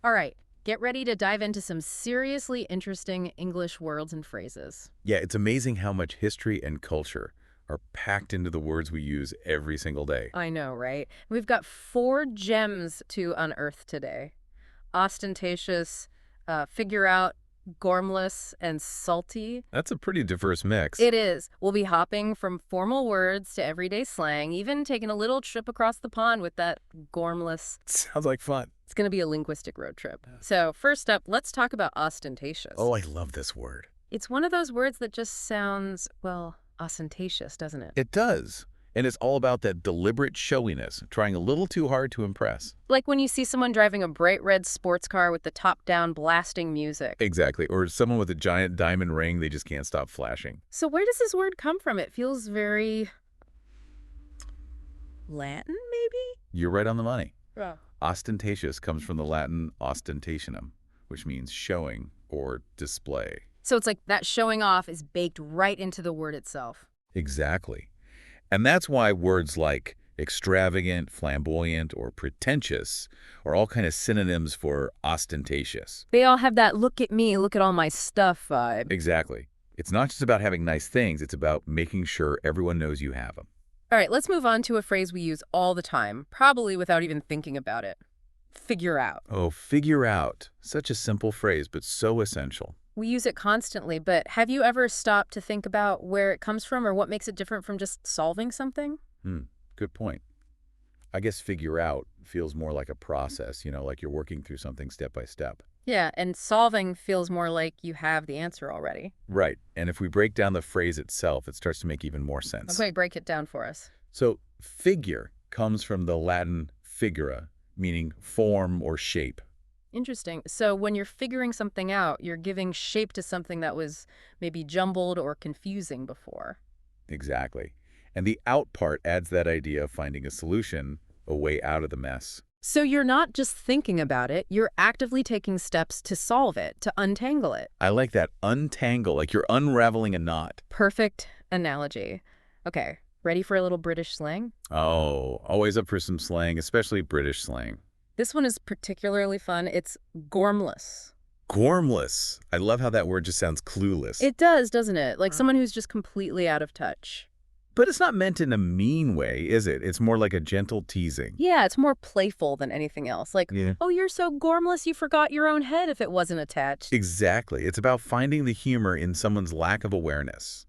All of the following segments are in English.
All right, get ready to dive into some seriously interesting English words and phrases. Yeah, it's amazing how much history and culture are packed into the words we use every single day. I know, right? We've got four gems to unearth today: ostentatious, figure out, gormless, and salty. That's a pretty diverse mix. It is. We'll be hopping from formal words to everyday slang, even taking a little trip across the pond with that gormless. Sounds like fun. It's going to be a linguistic road trip. So, first up, let's talk about ostentatious. Oh, I love this word. It's one of those words that just sounds, well, ostentatious, doesn't it? It does. And it's all about that deliberate showiness, trying a little too hard to impress. Like when you see someone driving a bright red sports car with the top down blasting music. Exactly. Or someone with a giant diamond ring they just can't stop flashing. So where does this word come from? It feels very Latin, maybe? You're right on the money. Yeah. Ostentatious comes from the Latin ostentationem, which means showing or display. So it's like that showing off is baked right into the word itself. Exactly. And that's why words like extravagant, flamboyant, or pretentious are all kind of synonyms for ostentatious. They all have that look at me, look at all my stuff vibe. Exactly. It's not just about having nice things, it's about making sure everyone knows you have them. All right, let's move on to a phrase we use all the time, probably without even thinking about it. Figure out. Oh, figure out. Such a simple phrase, but so essential. We use it constantly, but have you ever stopped to think about where it comes from or what makes it different from just solving something? Good point. I guess figure out feels more like a process, like you're working through something step by step. Yeah, and solving feels more like you have the answer already. Right. And if we break down the phrase itself, it starts to make even more sense. Okay, break it down for us. So, figure comes from the Latin figura, meaning form or shape. Interesting. So when you're figuring something out, you're giving shape to something that was maybe jumbled or confusing before. Exactly. And the out part adds that idea of finding a solution, a way out of the mess. So you're not just thinking about it, you're actively taking steps to solve it, to untangle it. I like that untangle, like you're unraveling a knot. Perfect analogy. Okay, ready for a little British slang? Oh, always up for some slang, especially British slang. This one is particularly fun. It's gormless. Gormless. I love how that word just sounds clueless. It does, doesn't it? Like someone who's just completely out of touch. But it's not meant in a mean way, is it? It's more like a gentle teasing. Yeah, it's more playful than anything else. Like, Yeah. oh, you're so gormless you forgot your own head if it wasn't attached. Exactly. It's about finding the humor in someone's lack of awareness.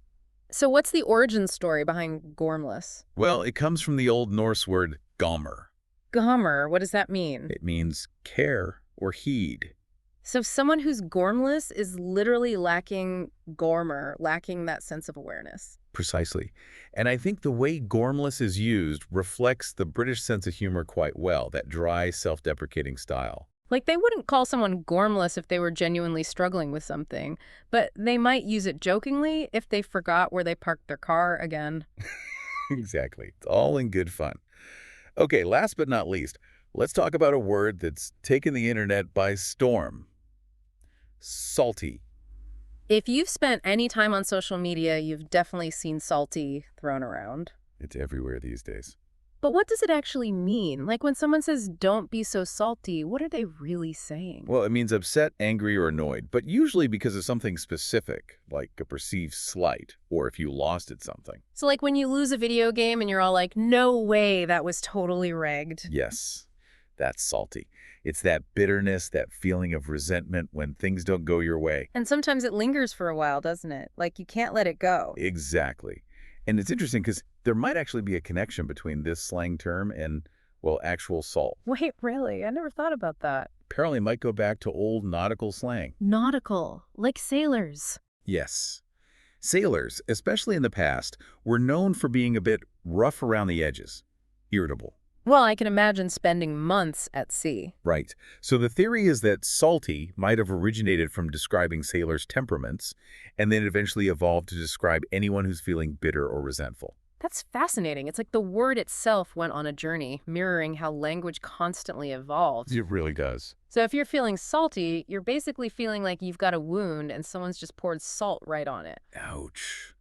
So what's the origin story behind gormless? Well, it comes from the Old Norse word gomer. Gomer, what does that mean? It means care or heed. So someone who's gormless is literally lacking gormer, lacking that sense of awareness. Precisely. And I think the way gormless is used reflects the British sense of humor quite well, that dry, self-deprecating style. Like they wouldn't call someone gormless if they were genuinely struggling with something, but they might use it jokingly if they forgot where they parked their car again. Exactly. It's all in good fun. Okay, last but not least, let's talk about a word that's taken the internet by storm. Salty. If you've spent any time on social media, you've definitely seen salty thrown around. It's everywhere these days. But what does it actually mean? Like when someone says, don't be so salty, what are they really saying? Well, it means upset, angry, or annoyed, but usually because of something specific, like a perceived slight, or if you lost at something. So like when you lose a video game and you're all like, no way, that was totally rigged. Yes, that's salty. It's that bitterness, that feeling of resentment when things don't go your way. And sometimes it lingers for a while, doesn't it? Like you can't let it go. Exactly. And it's interesting because there might actually be a connection between this slang term and, well, actual salt. Wait, really? I never thought about that. Apparently might go back to old nautical slang. Nautical, like sailors. Yes. Sailors, especially in the past, were known for being a bit rough around the edges, irritable. Well, I can imagine spending months at sea. Right. So the theory is that salty might have originated from describing sailors' temperaments and then eventually evolved to describe anyone who's feeling bitter or resentful. That's fascinating. It's like the word itself went on a journey, mirroring how language constantly evolves. It really does. So if you're feeling salty, you're basically feeling like you've got a wound and someone's just poured salt right on it. Ouch.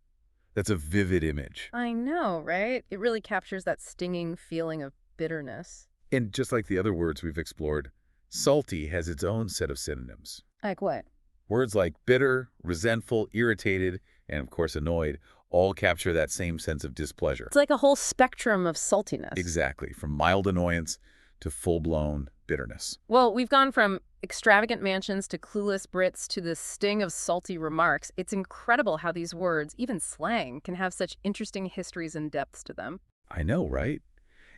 That's a vivid image. I know, right? It really captures that stinging feeling of bitterness. And just like the other words we've explored, Salty has its own set of synonyms. Like what? Words like bitter, resentful, irritated, and of course annoyed all capture that same sense of displeasure. It's like a whole spectrum of saltiness. Exactly, from mild annoyance to full-blown bitterness. Well, we've gone from extravagant mansions to clueless Brits to the sting of salty remarks. It's incredible how these words, even slang, can have such interesting histories and depths to them. I know, right?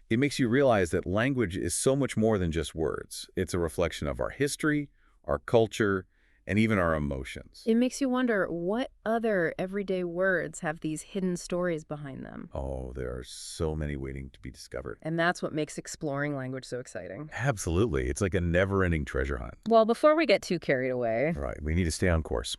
It makes you realize that language is so much more than just words. It's a reflection of our history, our culture, and even our emotions. It makes you wonder what other everyday words have these hidden stories behind them. Oh, there are so many waiting to be discovered. And that's what makes exploring language so exciting. Absolutely. It's like a never-ending treasure hunt. Well, before we get too carried away, All right, we need to stay on course.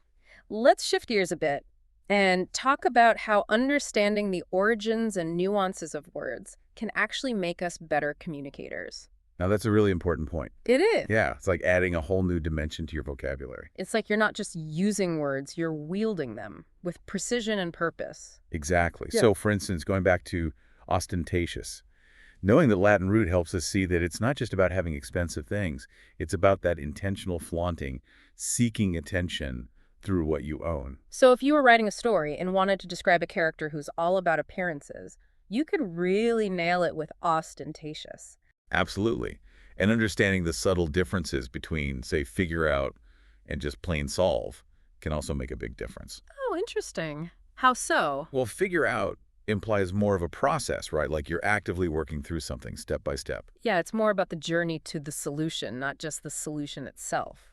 let's shift gears a bit and talk about how understanding the origins and nuances of words can actually make us better communicators. Now, that's a really important point. It is. Yeah, it's like adding a whole new dimension to your vocabulary. It's like you're not just using words, you're wielding them with precision and purpose. Exactly. Yeah. So, for instance, going back to ostentatious, knowing the Latin root helps us see that it's not just about having expensive things. It's about that intentional flaunting, seeking attention through what you own. So if you were writing a story and wanted to describe a character who's all about appearances, you could really nail it with ostentatious. Absolutely. And understanding the subtle differences between, say, figure out and just plain solve can also make a big difference. Oh, interesting. How so? Well, figure out implies more of a process, right? Like you're actively working through something step by step. Yeah, it's more about the journey to the solution, not just the solution itself.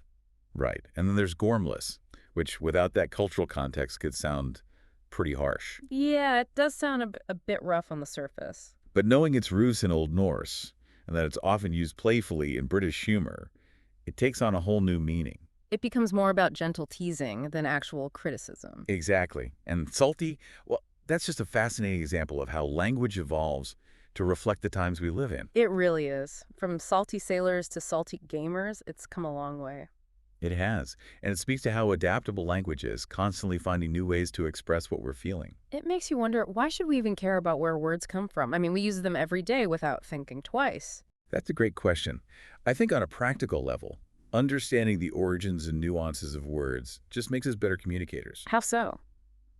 Right. And then there's gormless, which without that cultural context could sound pretty harsh. Yeah, it does sound a bit rough on the surface. But knowing its roots in Old Norse, and that it's often used playfully in British humor, it takes on a whole new meaning. It becomes more about gentle teasing than actual criticism. Exactly. And salty, well, that's just a fascinating example of how language evolves to reflect the times we live in. It really is. From salty sailors to salty gamers, it's come a long way. It has. And it speaks to how adaptable language is, constantly finding new ways to express what we're feeling. It makes you wonder, why should we even care about where words come from? I mean, we use them every day without thinking twice. That's a great question. I think on a practical level, understanding the origins and nuances of words just makes us better communicators. How so?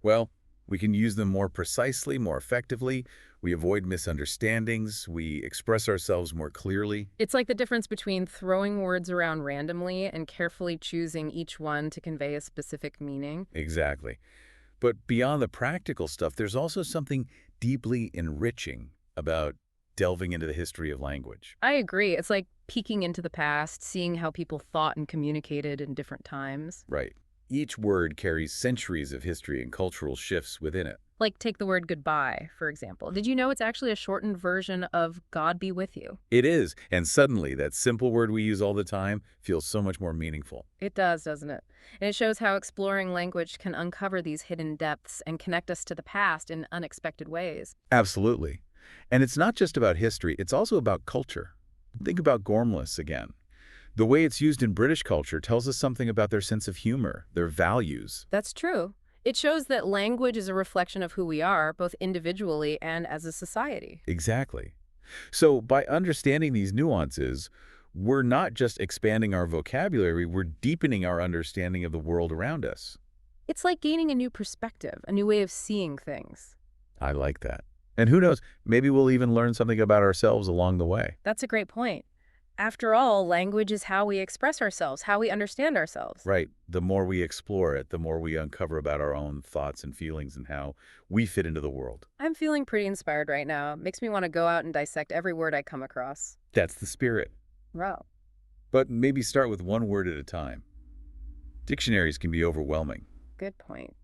Well, we can use them more precisely, more effectively. We avoid misunderstandings. We express ourselves more clearly. It's like the difference between throwing words around randomly and carefully choosing each one to convey a specific meaning. Exactly. But beyond the practical stuff, there's also something deeply enriching about delving into the history of language. I agree. It's like peeking into the past, seeing how people thought and communicated in different times. Right. Each word carries centuries of history and cultural shifts within it. Like take the word goodbye, for example. Did you know it's actually a shortened version of God be with you? It is, and suddenly that simple word we use all the time feels so much more meaningful. It does, doesn't it? And it shows how exploring language can uncover these hidden depths and connect us to the past in unexpected ways. Absolutely. And it's not just about history, it's also about culture. Think about gormless again. The way it's used in British culture tells us something about their sense of humor, their values. That's true. It shows that language is a reflection of who we are, both individually and as a society. Exactly. So by understanding these nuances, we're not just expanding our vocabulary, we're deepening our understanding of the world around us. It's like gaining a new perspective, a new way of seeing things. I like that. And who knows, maybe we'll even learn something about ourselves along the way. That's a great point. After all, language is how we express ourselves, how we understand ourselves. Right. The more we explore it, the more we uncover about our own thoughts and feelings and how we fit into the world. I'm feeling pretty inspired right now. Makes me want to go out and dissect every word I come across. That's the spirit. Wow. But maybe start with one word at a time. Dictionaries can be overwhelming. Good point.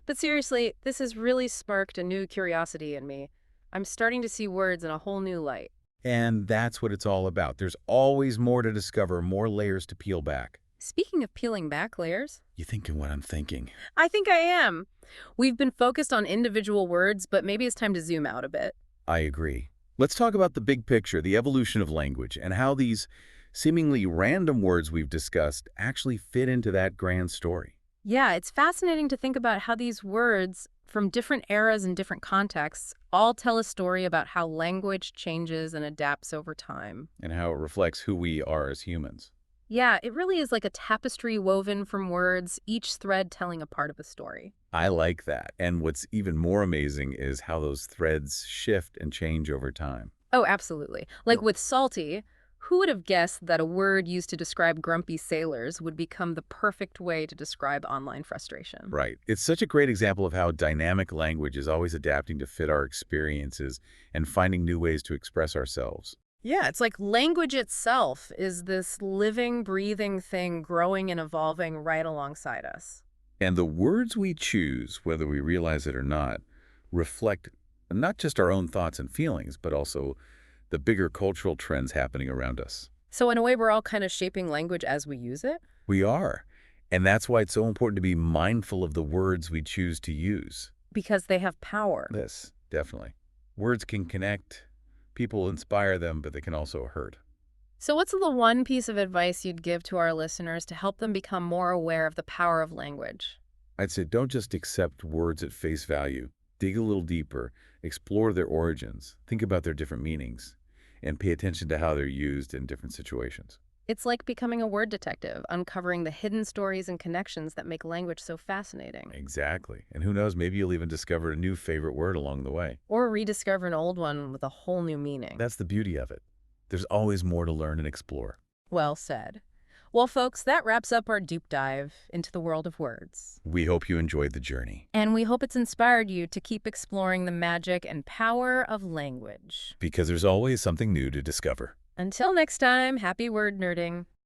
But seriously, this has really sparked a new curiosity in me. I'm starting to see words in a whole new light. And that's what it's all about. There's always more to discover, more layers to peel back. Speaking of peeling back layers, You thinking what I'm thinking? I think I am. We've been focused on individual words, but maybe it's time to zoom out a bit. I agree. Let's talk about the big picture, the evolution of language, and how these seemingly random words we've discussed actually fit into that grand story. Yeah, it's fascinating to think about how these words from different eras and different contexts all tell a story about how language changes and adapts over time. And how it reflects who we are as humans. Yeah, it really is like a tapestry woven from words, each thread telling a part of a story. I like that. And what's even more amazing is how those threads shift and change over time. Oh, absolutely. Like with salty, who would have guessed that a word used to describe grumpy sailors would become the perfect way to describe online frustration? Right. It's such a great example of how dynamic language is always adapting to fit our experiences and finding new ways to express ourselves. Yeah, it's like language itself is this living, breathing thing growing and evolving right alongside us. And the words we choose, whether we realize it or not, reflect not just our own thoughts and feelings, but also the bigger cultural trends happening around us. So, in a way, we're all kind of shaping language as we use it We are. And that's why it's so important to be mindful of the words we choose to use. because they have power. This, definitely. Words can connect, people inspire them, but they can also hurt. So, what's the one piece of advice you'd give to our listeners to help them become more aware of the power of language? I'd say don't just accept words at face value. Dig a little deeper, explore their origins, think about their different meanings, and pay attention to how they're used in different situations. It's like becoming a word detective, uncovering the hidden stories and connections that make language so fascinating. Exactly. And who knows, maybe you'll even discover a new favorite word along the way. Or rediscover an old one with a whole new meaning. That's the beauty of it. There's always more to learn and explore. Well said. Well, folks, that wraps up our deep dive into the world of words. We hope you enjoyed the journey, And we hope it's inspired you to keep exploring the magic and power of language. because there's always something new to discover. Until next time, happy word nerding.